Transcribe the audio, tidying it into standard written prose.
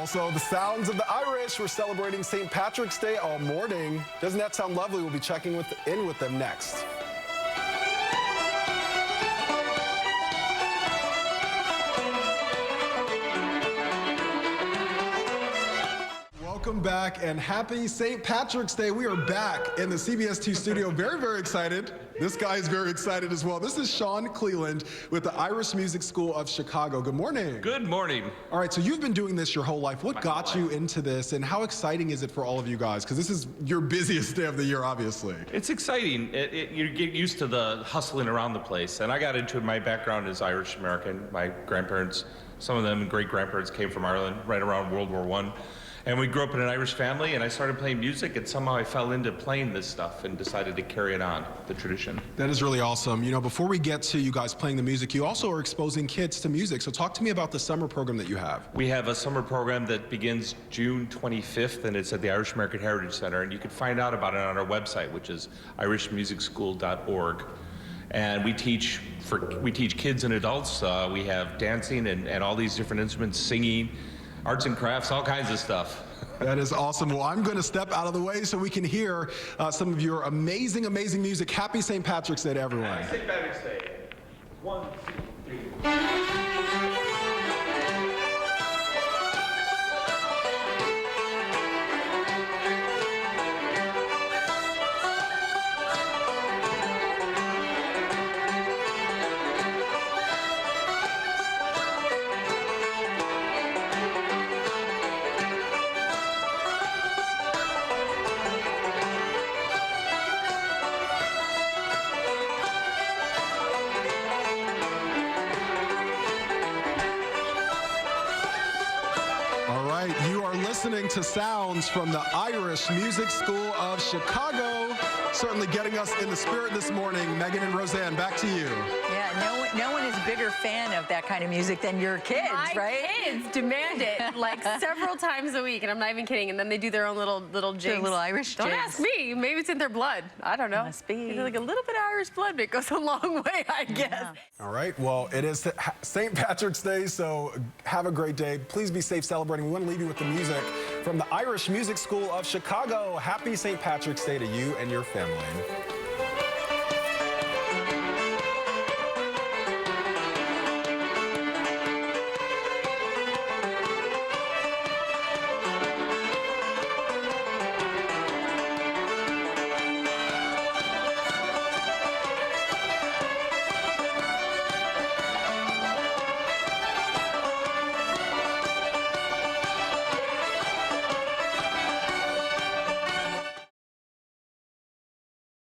Also, the sounds of the Irish. We're celebrating St. Patrick's Day all morning. Doesn't that sound lovely? We'll be checking in with them next. Welcome back and happy St. Patrick's Day. We are back in the CBS 2 studio. Very, very excited. This guy is very excited as well. This is Sean Cleland with the Irish Music School of Chicago. Good morning. Good morning. All right, so you've been doing this your whole life. What got you into this, and how exciting is it for all of you guys? Because this is your busiest day of the year, obviously. It's exciting. You get used to the hustling around the place. And I got into it. My background is Irish American. My grandparents, some of them great-grandparents came from Ireland right around World War I. And we grew up in an Irish family, and I started playing music, and somehow I fell into playing this stuff and decided to carry it on, the tradition. That is really awesome. You know, before we get to you guys playing the music, you also are exposing kids to music. So talk to me about the summer program that you have. We have a summer program that begins June 25th, and it's at the Irish American Heritage Center, and you can find out about it on our website, which is irishmusicschool.org. And we teach kids and adults. We have dancing and all these different instruments, singing, arts and crafts, all kinds of stuff. That is awesome. Well, I'm going to step out of the way so we can hear some of your amazing, amazing music. Happy St. Patrick's Day to everyone. Happy St. Patrick's Day. 1, 2, 3. You are listening to sounds from the Irish Music School of Chicago. Certainly getting us in the spirit this morning. Megan and Roseanne, back to you. Yeah, no one is a bigger fan of that kind of music than your kids, right? My kids demand it like several times a week, and I'm not even kidding. And then they do their own little jigs. Their little Irish Don't jigs. ask me. Maybe it's in their blood. I don't know. Must be. Like a little bit of Irish blood, but it goes a long way, I guess. Yeah. All right, well, it is St. Patrick's Day, so have a great day. Please be safe celebrating. We want to leave you with the music from the Irish Music School of Chicago. Happy St. Patrick's Day to you and your family.